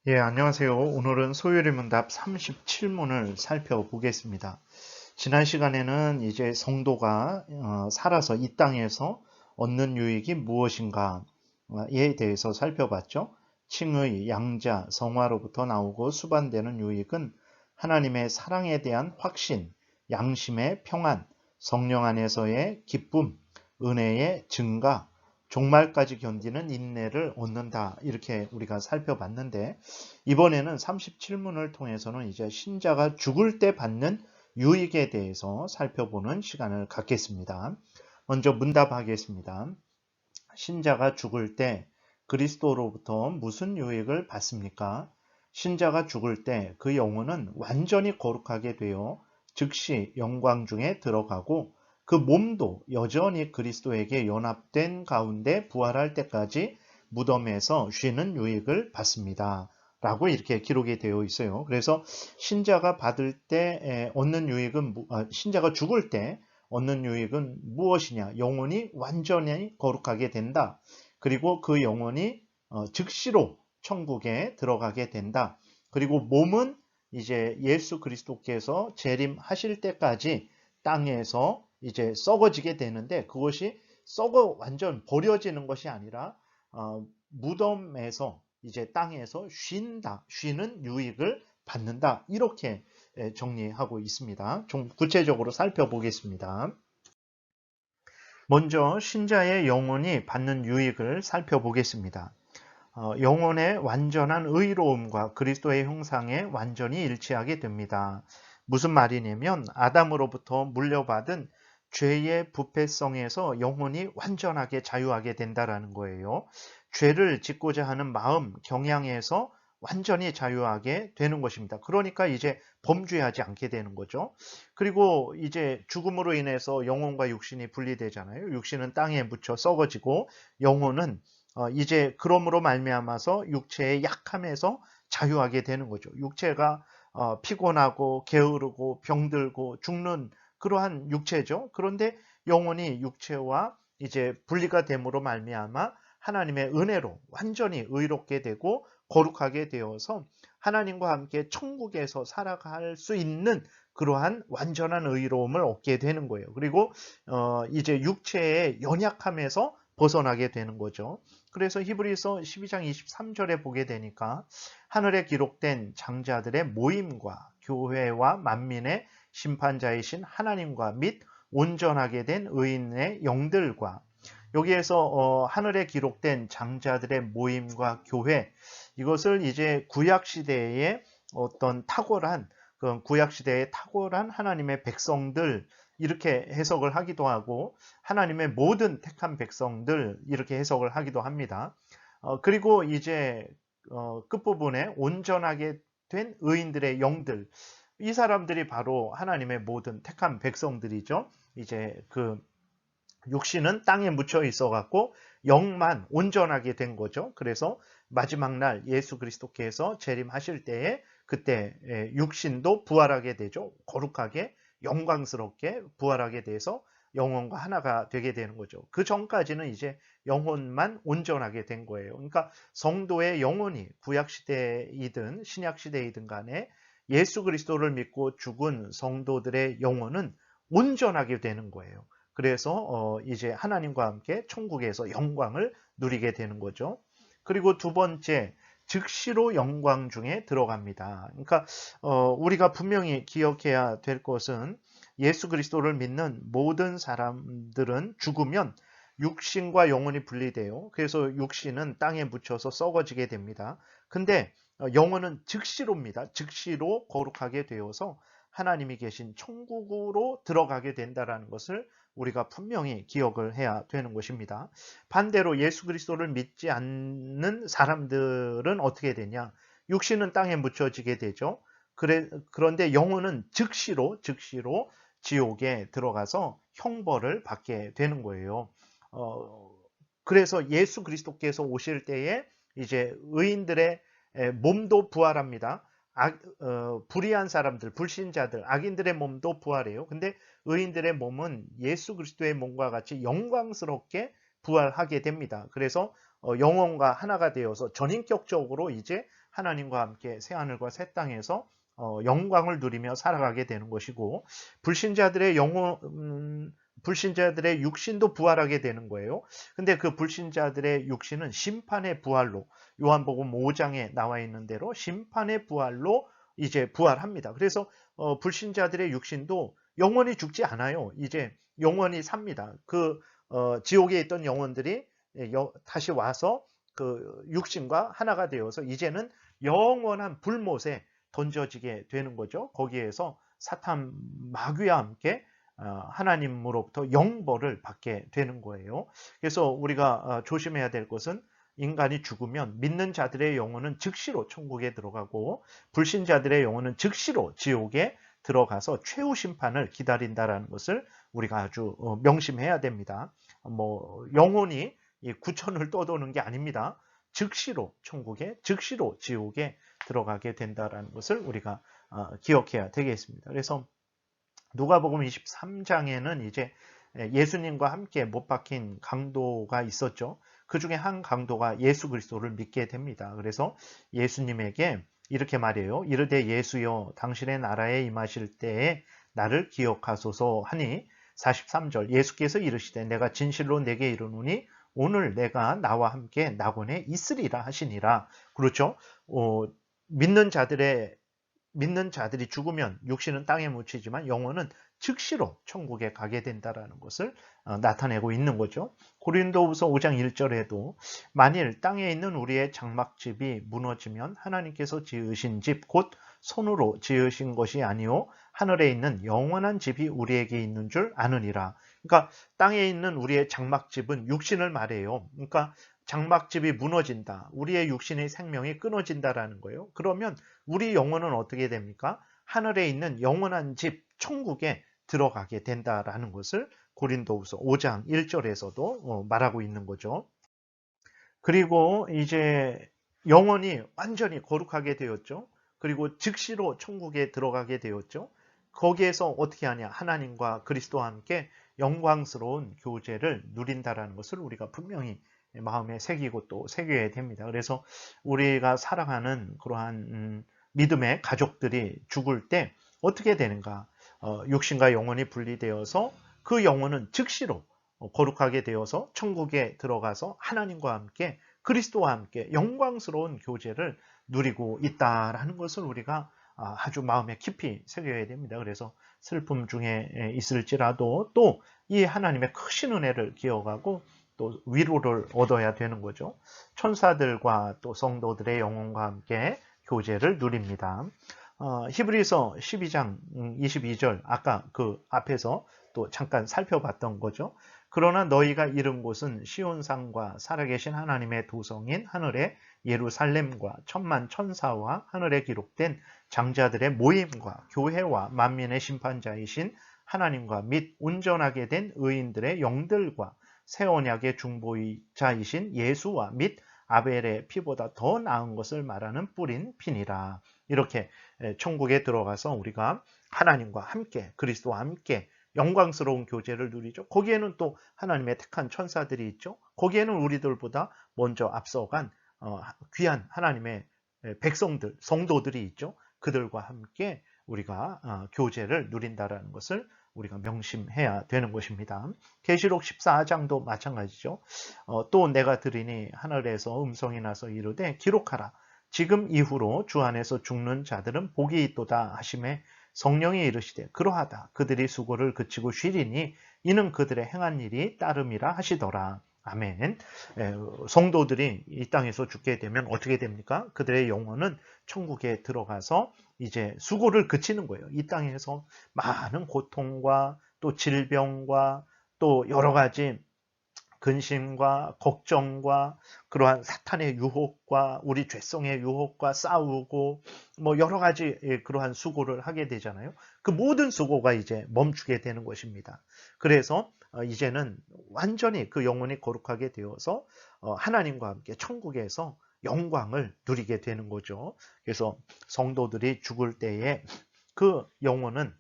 예, 안녕하세요. 오늘은 소요리 문답 37문을 살펴보겠습니다. 지난 시간에는 이제 성도가 살아서 이 땅에서 얻는 유익이 무엇인가에 대해서 살펴봤죠. 칭의, 양자, 성화로부터 나오고 수반되는 유익은 하나님의 사랑에 대한 확신, 양심의 평안, 성령 안에서의 기쁨, 은혜의 증가, 종말까지 견디는 인내를 얻는다. 이렇게 우리가 살펴봤는데 이번에는 37문을 통해서는 이제 신자가 죽을 때 받는 유익에 대해서 살펴보는 시간을 갖겠습니다. 먼저 문답하겠습니다. 신자가 죽을 때 그리스도로부터 무슨 유익을 받습니까? 신자가 죽을 때 그 영혼은 완전히 거룩하게 되어 즉시 영광 중에 들어가고 그 몸도 여전히 그리스도에게 연합된 가운데 부활할 때까지 무덤에서 쉬는 유익을 받습니다. 라고 이렇게 기록이 되어 있어요. 그래서 신자가 받을 때 얻는 유익은 신자가 죽을 때 얻는 유익은 무엇이냐? 영혼이 완전히 거룩하게 된다. 그리고 그 영혼이 즉시로 천국에 들어가게 된다. 그리고 몸은 이제 예수 그리스도께서 재림하실 때까지 땅에서 이제 썩어지게 되는데 그것이 썩어 완전 버려지는 것이 아니라 무덤에서 이제 땅에서 쉬는 유익을 받는다. 이렇게 정리하고 있습니다. 좀 구체적으로 살펴보겠습니다. 먼저 신자의 영혼이 받는 유익을 살펴보겠습니다. 영혼의 완전한 의로움과 그리스도의 형상에 완전히 일치하게 됩니다. 무슨 말이냐면 아담으로부터 물려받은 죄의 부패성에서 영혼이 완전하게 자유하게 된다라는 거예요. 죄를 짓고자 하는 마음, 경향에서 완전히 자유하게 되는 것입니다. 그러니까 이제 범죄하지 않게 되는 거죠. 그리고 이제 죽음으로 인해서 영혼과 육신이 분리되잖아요. 육신은 땅에 묻혀 썩어지고 영혼은 이제 그러므로 말미암아서 육체의 약함에서 자유하게 되는 거죠. 육체가 피곤하고 게으르고 병들고 죽는 그러한 육체죠. 그런데 영혼이 육체와 이제 분리가 됨으로 말미암아 하나님의 은혜로 완전히 의롭게 되고 거룩하게 되어서 하나님과 함께 천국에서 살아갈 수 있는 그러한 완전한 의로움을 얻게 되는 거예요. 그리고 이제 육체의 연약함에서 벗어나게 되는 거죠. 그래서 히브리서 12장 23절에 보게 되니까 하늘에 기록된 장자들의 모임과 교회와 만민의 심판자이신 하나님과 및 온전하게 된 의인의 영들과 여기에서 하늘에 기록된 장자들의 모임과 교회 이것을 이제 구약 시대의 어떤 탁월한 그 구약 시대의 탁월한 하나님의 백성들 이렇게 해석을 하기도 하고 하나님의 모든 택한 백성들 이렇게 해석을 하기도 합니다. 그리고 이제 끝부분에 온전하게 된 의인들의 영들 이 사람들이 바로 하나님의 모든 택한 백성들이죠. 이제 그 육신은 땅에 묻혀 있어 갖고 영만 온전하게 된 거죠. 그래서 마지막 날 예수 그리스도께서 재림하실 때에 그때 육신도 부활하게 되죠. 거룩하게 영광스럽게 부활하게 돼서 영혼과 하나가 되게 되는 거죠. 그 전까지는 이제 영혼만 온전하게 된 거예요. 그러니까 성도의 영혼이 구약 시대이든 신약 시대이든 간에 예수 그리스도를 믿고 죽은 성도들의 영혼은 온전하게 되는 거예요. 그래서 이제 하나님과 함께 천국에서 영광을 누리게 되는 거죠. 그리고 두 번째, 즉시로 영광 중에 들어갑니다. 그러니까 우리가 분명히 기억해야 될 것은 예수 그리스도를 믿는 모든 사람들은 죽으면 육신과 영혼이 분리돼요. 그래서 육신은 땅에 묻혀서 썩어지게 됩니다. 근데 영혼은 즉시로입니다. 즉시로 거룩하게 되어서 하나님이 계신 천국으로 들어가게 된다는 것을 우리가 분명히 기억을 해야 되는 것입니다. 반대로 예수 그리스도를 믿지 않는 사람들은 어떻게 되냐? 육신은 땅에 묻혀지게 되죠. 그런데 영혼은 즉시로 지옥에 들어가서 형벌을 받게 되는 거예요. 어, 그래서 예수 그리스도께서 오실 때에 이제 의인들의 몸도 부활합니다. 불의한 사람들, 불신자들, 악인들의 몸도 부활해요. 근데 의인들의 몸은 예수 그리스도의 몸과 같이 영광스럽게 부활하게 됩니다. 그래서 영혼과 하나가 되어서 전인격적으로 이제 하나님과 함께 새하늘과 새 땅에서 영광을 누리며 살아가게 되는 것이고, 불신자들의 불신자들의 육신도 부활하게 되는 거예요. 근데 그 불신자들의 육신은 심판의 부활로, 요한복음 5장에 나와 있는 대로 심판의 부활로 이제 부활합니다. 그래서 불신자들의 육신도 영원히 죽지 않아요. 이제 영원히 삽니다. 지옥에 있던 영혼들이 다시 와서 그 육신과 하나가 되어서 이제는 영원한 불못에 던져지게 되는 거죠. 거기에서 사탄 마귀와 함께 하나님으로부터 영벌을 받게 되는 거예요. 그래서 우리가 조심해야 될 것은, 인간이 죽으면 믿는 자들의 영혼은 즉시로 천국에 들어가고 불신자들의 영혼은 즉시로 지옥에 들어가서 최후 심판을 기다린다라는 것을 우리가 아주 명심해야 됩니다. 영혼이 구천을 떠도는 게 아닙니다. 즉시로 천국에, 즉시로 지옥에 들어가게 된다라는 것을 우리가 기억해야 되겠습니다. 그래서 누가복음 23장에는 이제 예수님과 함께 못 박힌 강도가 있었죠. 그 중에 한 강도가 예수 그리스도를 믿게 됩니다. 그래서 예수님에게 이렇게 말해요. 이르되 예수여, 당신의 나라에 임하실 때에 나를 기억하소서 하니, 43절, 예수께서 이르시되 내가 진실로 내게 이르노니 오늘 내가 나와 함께 낙원에 있으리라 하시니라. 그렇죠? 믿는 자들이 죽으면 육신은 땅에 묻히지만 영혼은 즉시로 천국에 가게 된다라는 것을 나타내고 있는 거죠. 고린도후서 5장 1절에도 만일 땅에 있는 우리의 장막집이 무너지면 하나님께서 지으신 집 곧 손으로 지으신 것이 아니요 하늘에 있는 영원한 집이 우리에게 있는 줄 아느니라. 그러니까 땅에 있는 우리의 장막집은 육신을 말해요. 그러니까 장막집이 무너진다. 우리의 육신의 생명이 끊어진다라는 거예요. 그러면 우리 영혼은 어떻게 됩니까? 하늘에 있는 영원한 집, 천국에 들어가게 된다라는 것을 고린도후서 5장 1절에서도 말하고 있는 거죠. 그리고 이제 영혼이 완전히 거룩하게 되었죠. 그리고 즉시로 천국에 들어가게 되었죠. 거기에서 어떻게 하냐? 하나님과 그리스도와 함께 영광스러운 교제를 누린다라는 것을 우리가 분명히 마음에 새기고 또 새겨야 됩니다. 그래서 우리가 살아가는 그러한 믿음의 가족들이 죽을 때 어떻게 되는가? 육신과 영혼이 분리되어서 그 영혼은 즉시로 거룩하게 되어서 천국에 들어가서 하나님과 함께, 그리스도와 함께 영광스러운 교제를 누리고 있다라는 것을 우리가 아주 마음에 깊이 새겨야 됩니다. 그래서 슬픔 중에 있을지라도 또 이 하나님의 크신 은혜를 기억하고 또 위로를 얻어야 되는 거죠. 천사들과 또 성도들의 영혼과 함께 교제를 누립니다. 히브리서 12장 22절, 아까 그 앞에서 또 잠깐 살펴봤던 거죠. 그러나 너희가 이른 곳은 시온산과 살아계신 하나님의 도성인 하늘의 예루살렘과 천만 천사와 하늘에 기록된 장자들의 모임과 교회와 만민의 심판자이신 하나님과 및 온전하게 된 의인들의 영들과 새 언약의 중보자이신 예수와 및 아벨의 피보다 더 나은 것을 말하는 뿌린 피니라. 이렇게 천국에 들어가서 우리가 하나님과 함께, 그리스도와 함께 영광스러운 교제를 누리죠. 거기에는 또 하나님의 택한 천사들이 있죠. 거기에는 우리들보다 먼저 앞서간 귀한 하나님의 백성들, 성도들이 있죠. 그들과 함께 우리가 교제를 누린다라는 것을 우리가 명심해야 되는 것입니다. 계시록 14장도 마찬가지죠. 또 내가 들으니 하늘에서 음성이 나서 이르되 기록하라. 지금 이후로 주 안에서 죽는 자들은 복이 있도다 하심에 성령이 이르시되 그러하다. 그들이 수고를 그치고 쉬리니 이는 그들의 행한 일이 따름이라 하시더라. 아멘. 성도들이 이 땅에서 죽게 되면 어떻게 됩니까? 그들의 영혼은 천국에 들어가서 이제 수고를 그치는 거예요. 이 땅에서 많은 고통과 또 질병과 또 여러 가지 근심과 걱정과 그러한 사탄의 유혹과 우리 죄성의 유혹과 싸우고 여러 가지 그러한 수고를 하게 되잖아요. 그 모든 수고가 이제 멈추게 되는 것입니다. 그래서 이제는 완전히 그 영혼이 거룩하게 되어서 하나님과 함께 천국에서 영광을 누리게 되는 거죠. 그래서 성도들이 죽을 때에 그 영혼은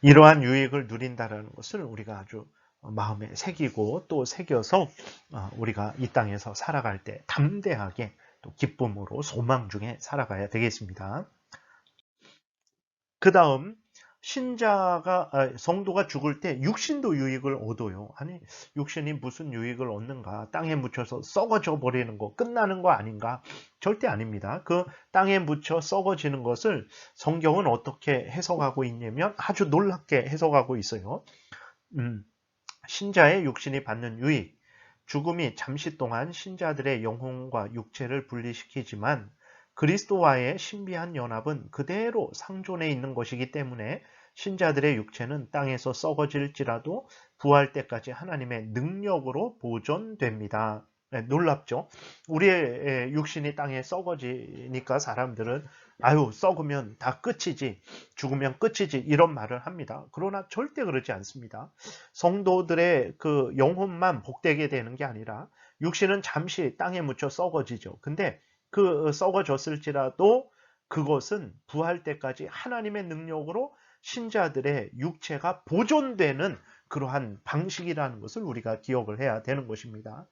이러한 유익을 누린다는 것을 우리가 아주 마음에 새기고 또 새겨서 우리가 이 땅에서 살아갈 때 담대하게 또 기쁨으로 소망 중에 살아가야 되겠습니다. 그 다음 성도가 죽을 때 육신도 유익을 얻어요. 아니, 육신이 무슨 유익을 얻는가? 땅에 묻혀서 썩어져 버리는 거, 끝나는 거 아닌가? 절대 아닙니다. 그 땅에 묻혀 썩어지는 것을 성경은 어떻게 해석하고 있냐면 아주 놀랍게 해석하고 있어요. 신자의 육신이 받는 유익, 죽음이 잠시 동안 신자들의 영혼과 육체를 분리시키지만 그리스도와의 신비한 연합은 그대로 상존해 있는 것이기 때문에 신자들의 육체는 땅에서 썩어질지라도 부활 때까지 하나님의 능력으로 보존됩니다. 네, 놀랍죠? 우리의 육신이 땅에 썩어지니까 사람들은 아유, 썩으면 다 끝이지, 죽으면 끝이지 이런 말을 합니다. 그러나 절대 그러지 않습니다. 성도들의 그 영혼만 복되게 되는 게 아니라 육신은 잠시 땅에 묻혀 썩어지죠. 근데 그 썩어졌을지라도 그것은 부활 때까지 하나님의 능력으로 신자들의 육체가 보존되는 그러한 방식이라는 것을 우리가 기억을 해야 되는 것입니다.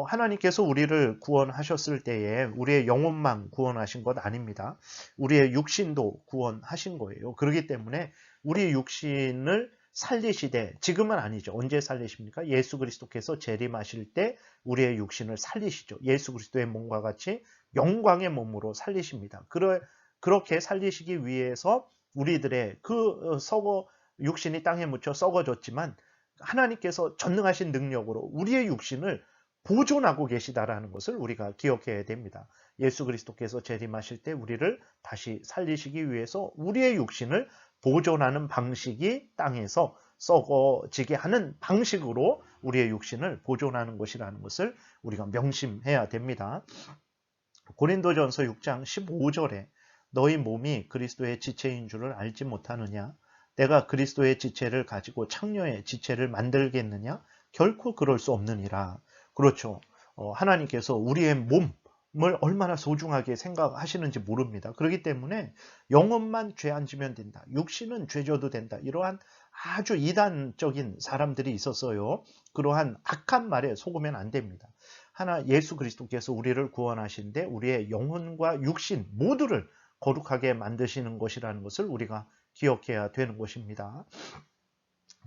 하나님께서 우리를 구원하셨을 때에 우리의 영혼만 구원하신 것 아닙니다. 우리의 육신도 구원하신 거예요. 그렇기 때문에 우리 육신을 살리시되, 지금은 아니죠. 언제 살리십니까? 예수 그리스도께서 재림하실 때 우리의 육신을 살리시죠. 예수 그리스도의 몸과 같이 영광의 몸으로 살리십니다. 그렇게 살리시기 위해서 우리들의 육신이 땅에 묻혀 썩어졌지만 하나님께서 전능하신 능력으로 우리의 육신을 보존하고 계시다라는 것을 우리가 기억해야 됩니다. 예수 그리스도께서 재림하실 때 우리를 다시 살리시기 위해서 우리의 육신을 보존하는 방식이 땅에서 썩어지게 하는 방식으로 우리의 육신을 보존하는 것이라는 것을 우리가 명심해야 됩니다. 고린도전서 6장 15절에 너희 몸이 그리스도의 지체인 줄을 알지 못하느냐? 내가 그리스도의 지체를 가지고 창녀의 지체를 만들겠느냐? 결코 그럴 수 없느니라. 그렇죠. 하나님께서 우리의 몸을 얼마나 소중하게 생각하시는지 모릅니다. 그렇기 때문에 영혼만 죄 안 지면 된다. 육신은 죄 져도 된다. 이러한 아주 이단적인 사람들이 있었어요. 그러한 악한 말에 속으면 안 됩니다. 예수 그리스도께서 우리를 구원하신데 우리의 영혼과 육신 모두를 거룩하게 만드시는 것이라는 것을 우리가 기억해야 되는 것입니다.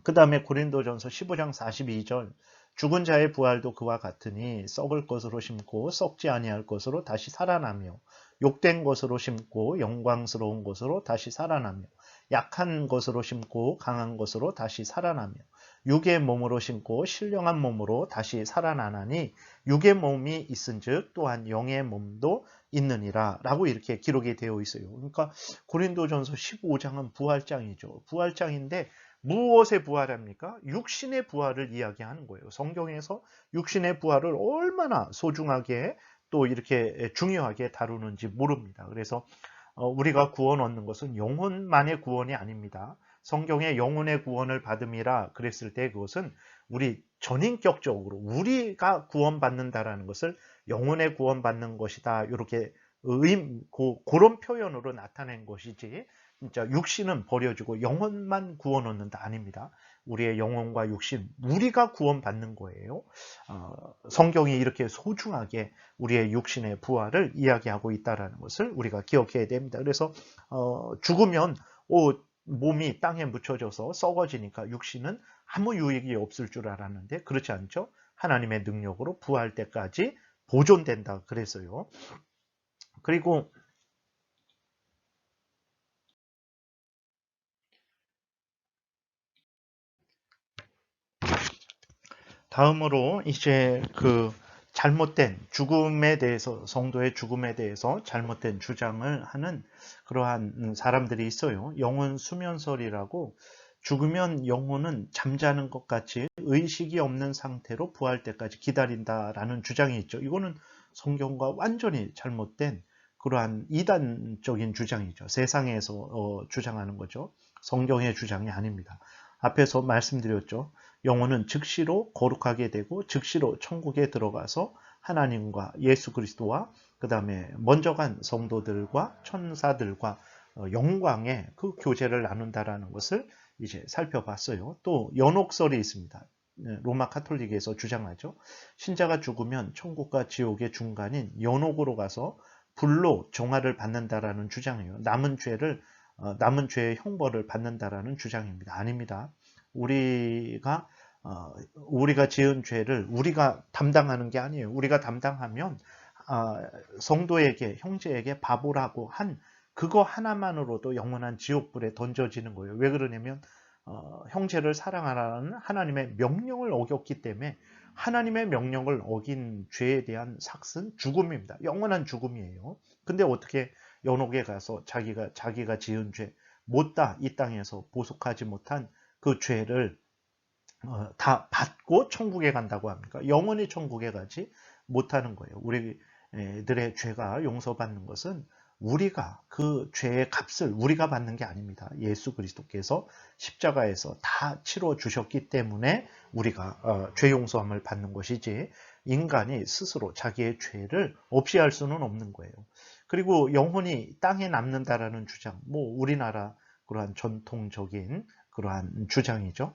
그 다음에 고린도전서 15장 42절 죽은 자의 부활도 그와 같으니 썩을 것으로 심고 썩지 아니할 것으로 다시 살아나며 욕된 것으로 심고 영광스러운 것으로 다시 살아나며 약한 것으로 심고 강한 것으로 다시 살아나며 육의 몸으로 심고 신령한 몸으로 다시 살아나나니 육의 몸이 있은즉 또한 영의 몸도 있느니라 라고 이렇게 기록이 되어 있어요. 그러니까 고린도전서 15장은 부활장이죠. 부활장인데 무엇의 부활합니까? 육신의 부활을 이야기하는 거예요. 성경에서 육신의 부활을 얼마나 소중하게 또 이렇게 중요하게 다루는지 모릅니다. 그래서 우리가 구원 얻는 것은 영혼만의 구원이 아닙니다. 성경의 영혼의 구원을 받음이라 그랬을 때 그것은 우리 전인격적으로 우리가 구원받는다라는 것을 영혼의 구원받는 것이다. 이렇게 그런 표현으로 나타낸 것이지 진짜 육신은 버려지고 영혼만 구원 얻는다 아닙니다. 우리의 영혼과 육신, 우리가 구원받는 거예요. 성경이 이렇게 소중하게 우리의 육신의 부활을 이야기하고 있다는 것을 우리가 기억해야 됩니다. 그래서 죽으면 몸이 땅에 묻혀져서 썩어지니까 육신은 아무 유익이 없을 줄 알았는데 그렇지 않죠? 하나님의 능력으로 부활 때까지 보존된다 그래서요. 그리고 다음으로 이제 그 잘못된 죽음에 대해서 성도의 죽음에 대해서 잘못된 주장을 하는 그러한 사람들이 있어요. 영혼 수면설이라고 죽으면 영혼은 잠자는 것 같이 의식이 없는 상태로 부활 때까지 기다린다라는 주장이 있죠. 이거는 성경과 완전히 잘못된 그러한 이단적인 주장이죠. 세상에서 주장하는 거죠. 성경의 주장이 아닙니다. 앞에서 말씀드렸죠. 영혼은 즉시로 거룩하게 되고 즉시로 천국에 들어가서 하나님과 예수 그리스도와 그 다음에 먼저 간 성도들과 천사들과 영광의 그 교제를 나눈다라는 것을 이제 살펴봤어요. 또 연옥설이 있습니다. 로마 카톨릭에서 주장하죠. 신자가 죽으면 천국과 지옥의 중간인 연옥으로 가서 불로 종화를 받는다라는 주장이에요. 남은 죄의 형벌을 받는다라는 주장입니다. 아닙니다. 우리가 지은 죄를 우리가 담당하는 게 아니에요. 우리가 담당하면 성도에게, 형제에게 바보라고 한 그거 하나만으로도 영원한 지옥불에 던져지는 거예요. 왜 그러냐면 형제를 사랑하라는 하나님의 명령을 어겼기 때문에, 하나님의 명령을 어긴 죄에 대한 삭은 죽음입니다. 영원한 죽음이에요. 근데 어떻게 연옥에 가서 자기가 지은 죄, 못다 이 땅에서 보속하지 못한 그 죄를 다 받고 천국에 간다고 합니까? 영원히 천국에 가지 못하는 거예요. 우리들의 죄가 용서받는 것은 우리가 그 죄의 값을 우리가 받는 게 아닙니다. 예수 그리스도께서 십자가에서 다 치러 주셨기 때문에 우리가 죄 용서함을 받는 것이지, 인간이 스스로 자기의 죄를 없이 할 수는 없는 거예요. 그리고 영혼이 땅에 남는다라는 주장, 우리나라 그러한 전통적인 그러한 주장이죠.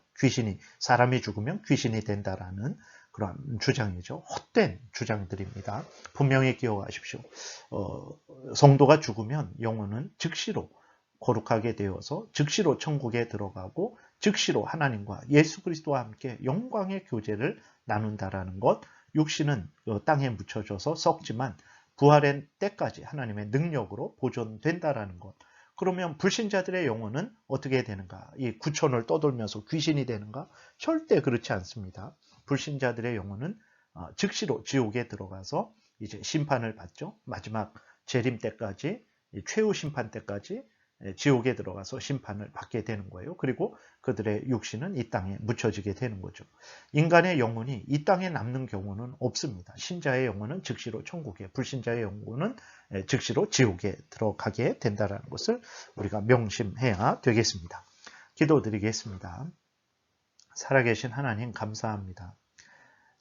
사람이 죽으면 귀신이 된다라는 그러한 주장이죠. 헛된 주장들입니다. 분명히 기억하십시오. 성도가 죽으면 영혼은 즉시로 거룩하게 되어서 즉시로 천국에 들어가고 즉시로 하나님과 예수 그리스도와 함께 영광의 교제를 나눈다라는 것, 육신은 땅에 묻혀져서 썩지만 부활의 때까지 하나님의 능력으로 보존된다라는 것. 그러면 불신자들의 영혼은 어떻게 되는가? 이 구천을 떠돌면서 귀신이 되는가? 절대 그렇지 않습니다. 불신자들의 영혼은 즉시로 지옥에 들어가서 이제 심판을 받죠. 마지막 재림 때까지, 최후 심판 때까지 지옥에 들어가서 심판을 받게 되는 거예요. 그리고 그들의 육신은 이 땅에 묻혀지게 되는 거죠. 인간의 영혼이 이 땅에 남는 경우는 없습니다. 신자의 영혼은 즉시로 천국에, 불신자의 영혼은 즉시로 지옥에 들어가게 된다는 것을 우리가 명심해야 되겠습니다. 기도드리겠습니다. 살아계신 하나님 감사합니다.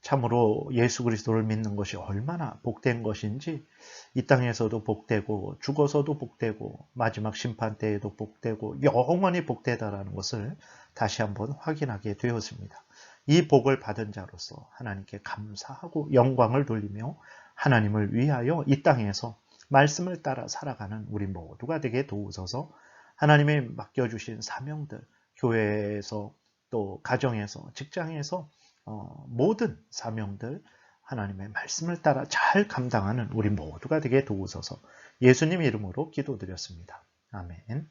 참으로 예수 그리스도를 믿는 것이 얼마나 복된 것인지, 이 땅에서도 복되고 죽어서도 복되고 마지막 심판 때에도 복되고 영원히 복되다라는 것을 다시 한번 확인하게 되었습니다. 이 복을 받은 자로서 하나님께 감사하고 영광을 돌리며 하나님을 위하여 이 땅에서 말씀을 따라 살아가는 우리 모두가 되게 도우소서. 하나님이 맡겨주신 사명들, 교회에서 또 가정에서, 직장에서 모든 사명들 하나님의 말씀을 따라 잘 감당하는 우리 모두가 되게 도우소서. 예수님 이름으로 기도드렸습니다. 아멘.